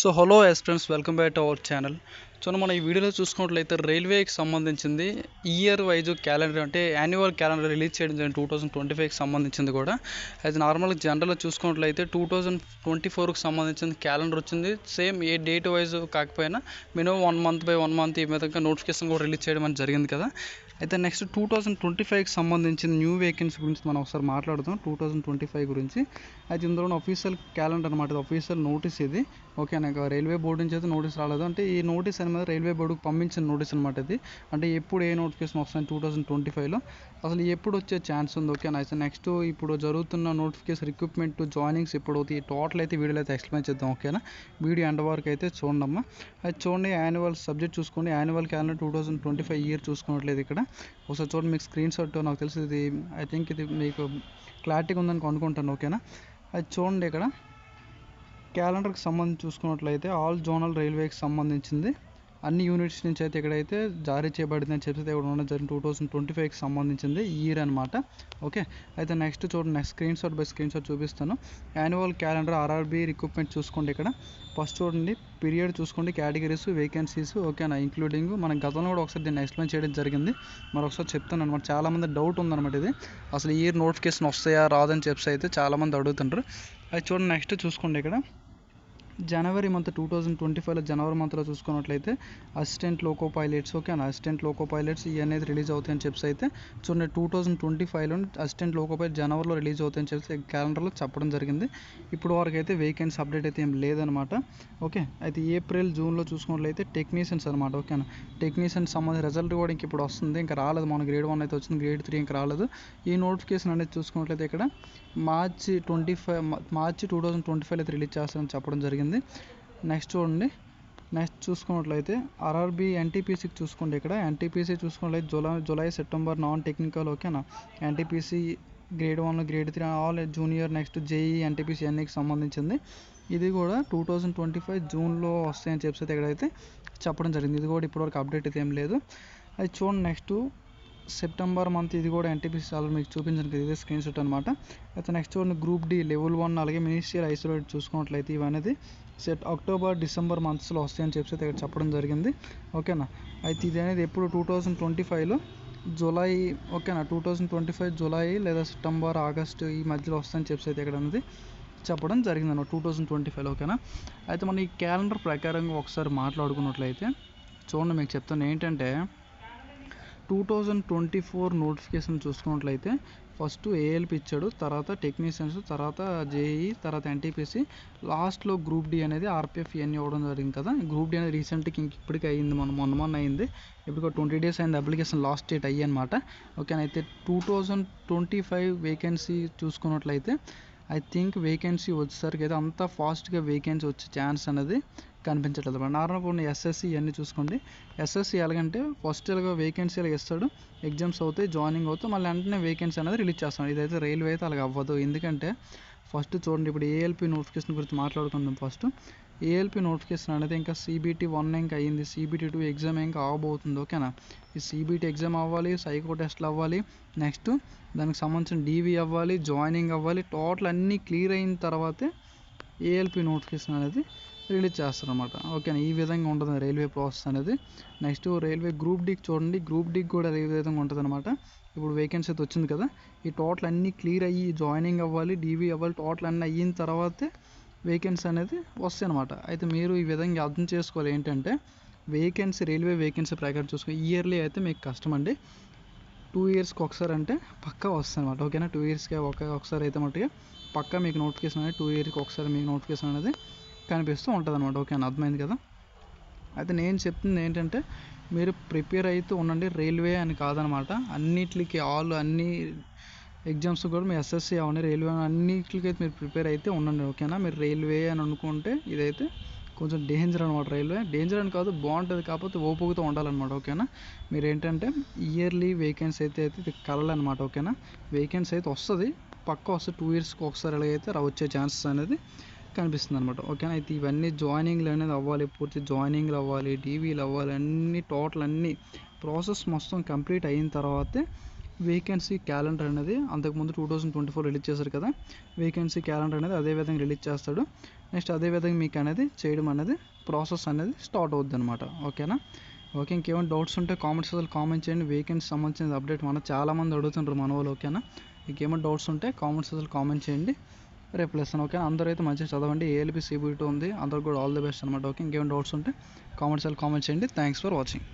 So hello friends, welcome back to our channel. So మనం ఈ వీడియోలో చూసుకున్నట్లయితే రైల్వేకి సంబంధించింది ఇయర్ వైజ్ క్యాలెండర్ అంటే యాన్యువల్ క్యాలెండర్ రిలీజ్ చేయడం జరిగింది 2025కి సంబంధించింది కూడా. అది నార్మల్గా జనరల్గా చూసుకున్నట్లయితే 2024కి సంబంధించిన క్యాలెండర్ వచ్చింది. సేమ్ ఏ డేట్ వైజ్ కాకపోయినా మినిమం 1 మంత్ బై 1 మంత్ ఈ విధంగా నోటిఫికేషన్ కూడా రిలీజ్ చేయడం అని జరిగింది కదా. అయితే నెక్స్ట్ 2025కి సంబంధించిన న్యూ వేకెన్సీ గురించి మనం ఒకసారి మాట్లాడుదాం. 2025 గురించి అయితే ఇందులో అఫీషియల్ క్యాలెండర్ అనమాట, ఇది అఫీషియల్ నోటీస్ ఇది. ఓకే, నాకు రైల్వే బోర్డు నుంచి అయితే నోటీస్ రాలేదు. అంటే ఈ నోటీస్ అనేది రైల్వే బోర్డుకు పంపించిన నోటీస్ అనమాట ఇది. అంటే ఎప్పుడు ఏ నోటిఫికేషన్ వస్తుంది 2025లో, అసలు ఎప్పుడు వచ్చే ఛాన్స్ ఉంది. ఓకేనా. అయితే నెక్స్ట్ ఇప్పుడు జరుగుతున్న నోటిఫికేషన్ రిక్రూట్మెంట్ జాయినింగ్స్ ఎప్పుడు అవుతాయి టోటల్ అయితే వీడియోలో అయితే ఎక్స్ప్లెయిన్ చేద్దాం. ఓకేనా, వీడియో ఎండ్ వరకు అయితే చూడమ్మా. అది చూడండి, యాన్యువల్ సబ్జెక్ట్ చూసుకోండి. యాన్యువల్ క్యాలెండర్ 2025 ఇయర్ చూసుకున్నట్లేదు ఇక్కడ ఒకసారి చూడండి. మీకు స్క్రీన్ షాట్ నాకు తెలిసి ఇది ఐ థింక్ ఇది మీకు క్లారిటీగా ఉందని అనుకుంటాను. ఓకేనా, అది చూడండి. ఇక్కడ క్యాలెండర్కి సంబంధించి చూసుకున్నట్లయితే ఆల్ జోనల్ రైల్వేకి సంబంధించింది అన్ని యూనిట్స్ నుంచి అయితే ఇక్కడైతే జారీ చేయబడిందని చెప్పి ఇక్కడ ఉండడం జరిగింది. 2025కి సంబంధించింది ఇయర్ అనమాట. ఓకే, అయితే నెక్స్ట్ చూడండి, next screen shot by screen shot చూపిస్తాను. యాన్యువల్ క్యాలెండర్ ఆర్ఆర్బీ రిక్రూట్మెంట్ చూసుకోండి. ఇక్కడ ఫస్ట్ చూడండి, పీరియడ్ చూసుకోండి, కేటగిరీస్, వేకెన్సీస్. ఓకేనా, ఇంక్లూడింగ్ మన గతంలో కూడా ఒకసారి దీన్ని ఎక్స్ప్లెయిన్ చేయడం జరిగింది. మరొకసారి చెప్తాను అనమాట. చాలామంది డౌట్ ఉందన్నమాట ఇది, అసలు ఇయర్ నోటిఫికేషన్ వస్తాయా రాదని చెప్పి అయితే చాలామంది అడుగుతుంటారు. అది చూడండి, నెక్స్ట్ చూసుకోండి. ఇక్కడ జనవరి మంత్ 2025లో జనవరి మంత్లో చూసుకున్నట్లయితే assistant loco pilots. Okay, assistant loco pilots ఇవి అనేది రిలీజ్ అవుతాయని చెప్పి అయితే చూడండి. 2025లో అసిస్టెంట్ లోకో పైలట్ జనవరిలో రిలీజ్ అవుతాయని చెప్పి క్యాలెండర్లో చెప్పడం జరిగింది. ఇప్పుడు వరకు అయితే వేకెన్సీ అప్డేట్ అయితే ఏం లేదనమాట. ఓకే, అయితే ఏప్రిల్ జూన్లో చూసుకున్నట్లయితే టెక్నీషియన్స్ అనమాట. ఓకేనా, టెక్నీషియన్స్ సంబంధించిన రిజల్ట్ కూడా ఇప్పుడు వస్తుంది, ఇంకా రాలేదు. మన గ్రేడ్ 1 అయితే వచ్చింది, గ్రేడ్ 3 ఇంకా రాలేదు. ఈ నోటిఫికేషన్ అనేది చూసుకున్నట్లయితే ఇక్కడ మార్చి 2025 అయితే రిలీజ్ చేస్తారని చెప్పడం జరిగింది. నెక్స్ట్ చూడండి, నెక్స్ట్ చూసుకున్నట్లయితే ఆర్ఆర్బీ ఎన్టీపీసీకి చూసుకోండి. ఇక్కడ ఎన్టీపీసీ చూసుకున్నట్లయితే జూలై సెప్టెంబర్ నాన్ టెక్నికల్. ఓకేనా, NTPC grade 1 grade 3 all junior. Next JE NTPC అన్నికి సంబంధించింది. ఇది కూడా 2025 జూన్లో వస్తాయని చెప్పి ఇక్కడైతే చెప్పడం జరిగింది. ఇది కూడా ఇప్పటివరకు అప్డేట్ అయితే ఏం లేదు. అది చూడండి, నెక్స్ట్ సెప్టెంబర్ మంత్ ఇది కూడా ఎన్టీపీసీ చాలా మీకు చూపించాను కదా, ఇదే స్క్రీన్ షాట్ అనమాట. అయితే నెక్స్ట్ చూడండి, గ్రూప్ డి లెవెల్ 1 అలాగే మినిస్ట్రియల్ ఐసోలేట్ చూసుకున్నట్లయితే ఇవనేది అక్టోబర్ డిసెంబర్ మంత్స్లో వస్తాయని చెప్పి ఇక్కడ చెప్పడం జరిగింది. ఓకేనా, అయితే ఇది అనేది ఎప్పుడు 2025లో జూలై. ఓకేనా, 2025 జూలై లేదా సెప్టెంబర్ ఆగస్టు ఈ మధ్యలో వస్తాయని చెప్పి అయితే ఇక్కడ అనేది చెప్పడం జరిగింది అన్నమాట 2025. ఓకేనా, అయితే మన ఈ క్యాలెండర్ ప్రకారంగా ఒకసారి మాట్లాడుకున్నట్లయితే చూడండి, మీకు చెప్తాను ఏంటంటే 2024 నోటిఫికేషన్ చూసుకున్నట్లయితే ఫస్ట్ ఏఎల్పి ఇచ్చాడు, తర్వాత టెక్నీషియన్స్, తర్వాత జేఈ, తర్వాత ఎన్టీపీసీ, లాస్ట్లో గ్రూప్ డి అనేది ఆర్పిఎఫ్ ఇవన్నీ ఇవ్వడం జరిగింది కదా. గ్రూప్ డి అనేది రీసెంట్గా ఇప్పటికీ అయ్యింది, మొన్న అయింది. ఇప్పుడు 20 days అయింది అప్లికేషన్ లాస్ట్ డేట్ అయ్యి అనమాట. ఓకేనా, అయితే 2025 వేకెన్సీ చూసుకున్నట్లయితే ఐ థింక్ వేకెన్సీ వచ్చేసరికి అయితే అంత ఫాస్ట్గా వేకెన్సీ వచ్చే ఛాన్స్ అనేది కనిపించట్లేదు. నార్మల్గా ఉన్న ఎస్ఎస్సి ఇవన్నీ చూసుకోండి. ఎస్ఎస్సి ఎలాగంటే ఫస్ట్ ఇలాగ వేకెన్సీ అలాగ ఇస్తాడు, ఎగ్జామ్స్ అవుతాయి, జాయినింగ్ అవుతాయి, మళ్ళీ వెంటనే వేకెన్సీ అనేది రిలీజ్ చేస్తాడు. ఇదైతే రైల్వే అయితే అలాగ అవ్వదు. ఎందుకంటే ఫస్ట్ చూడండి, ఇప్పుడు ఏఎల్పి నోటిఫికేషన్ గురించి మాట్లాడుకుందాం. ఫస్ట్ ఏఎల్పి నోటిఫికేషన్ అనేది ఇంకా CBT 1 ఇంకా అయ్యింది, CBT 2 ఎగ్జామ్ ఇంకా అవ్వబోతుంది. ఓకేనా, ఈ CBT ఎగ్జామ్ అవ్వాలి, సైకో టెస్ట్లు అవ్వాలి, నెక్స్ట్ దానికి సంబంధించిన డీవీ అవ్వాలి, జాయినింగ్ అవ్వాలి, టోటల్ అన్నీ క్లియర్ అయిన తర్వాతే ఏఎల్పి నోటిఫికేషన్ అనేది రిలీజ్ చేస్తారనమాట. ఓకేనా, ఈ విధంగా ఉంటుంది రైల్వే ప్రాసెస్ అనేది. నెక్స్ట్ రైల్వే గ్రూప్ డికి చూడండి, గ్రూప్ డికి కూడా ఈ విధంగా ఉంటుంది అనమాట. ఇప్పుడు వేకెన్సీ అయితే వచ్చింది కదా, ఈ టోటల్ అన్నీ క్లియర్ అయ్యి జాయినింగ్ అవ్వాలి, డీవీ అవ్వాలి, టోటల్ అన్నీ అయిన తర్వాతే వేకెన్సీ అనేది వస్తాయి అనమాట. అయితే మీరు ఈ విధంగా అర్థం చేసుకోవాలి ఏంటంటే వేకెన్సీ రైల్వే వేకెన్సీ ప్రకారం చూసుకుని ఇయర్లీ అయితే మీకు కష్టం అండి. 2 yearsకి ఒకసారి అంటే పక్కా వస్తుంది అనమాట. ఓకేనా, 2 yearsకి ఒకసారి అయితే మట్టుగా పక్కా మీకు నోటిఫికేషన్ అనేది 2 yearsకి ఒకసారి మీకు నోటిఫికేషన్ అనేది కనిపిస్తూ ఉంటుంది అనమాట. ఓకేనా, అర్థమైంది కదా. అయితే నేను చెప్తుంది ఏంటంటే మీరు ప్రిపేర్ అయితే ఉండండి, రైల్వే అని కాదనమాట. అన్నిటికి అన్ని ఎగ్జామ్స్ కూడా మీ ఎస్ఎస్సి అవన్నీ రైల్వే అన్నిటికీ అయితే మీరు ప్రిపేర్ అయితే ఉండండి. ఓకేనా, మీరు రైల్వే అని అనుకుంటే ఇదైతే కొంచెం డేంజర్ అనమాట. రైల్వే డేంజర్ అని కాదు, బాగుంటుంది, కాకపోతే ఓపికతో ఉండాలన్నమాట. ఓకేనా, మీరు ఏంటంటే ఇయర్లీ వేకెన్సీ అయితే ఇది కలలన్నమాట. ఓకేనా, వేకెన్సీ అయితే వస్తుంది, పక్క వస్తుంది. 2 yearsకి ఒకసారి ఎలాగైతే వచ్చే ఛాన్సెస్ అనేది కనిపిస్తుంది అనమాట. ఓకేనా, అయితే ఇవన్నీ జాయినింగ్లు అనేది అవ్వాలి, పూర్తి జాయినింగ్లు అవ్వాలి, డీవీలు అవ్వాలి, అన్ని టోటల్ అన్ని ప్రాసెస్ మొత్తం కంప్లీట్ అయిన తర్వాతే వేకెన్సీ క్యాలెండర్ అనేది అంతకుముందు 2024 రిలీజ్ చేశారు కదా, వేకెన్సీ క్యాలెండర్ అనేది అదే విధంగా రిలీజ్ చేస్తాడు. నెక్స్ట్ అదే విధంగా మీకు అనేది చేయడం అనేది ప్రాసెస్ అనేది స్టార్ట్ అవుద్ది అనమాట. ఓకేనా? ఓకే, ఇంకేమైనా డౌట్స్ ఉంటే కామెంట్స్ అసలు కామెంట్ చేయండి. వేకెన్సీ సంబంధించిన అప్డేట్ చాలామంది అడుగుతుంటారు మన వాళ్ళు. ఓకేనా? ఇంకేమైనా డౌట్స్ ఉంటే కామెంట్స్ అసలు కామెంట్ చేయండి, రిప్లై ఇస్తాను. ఓకే, అందరూ అయితే మంచిగా చదవండి. ఏఎల్పి CBT ఉంది, అందరికి కూడా ఆల్ ది బెస్ట్ అనమాట. ఓకే, ఇంకేమైనా డౌట్స్ ఉంటే కామెంట్స్ అసలు కామెంట్ చేయండి. Thanks for watching.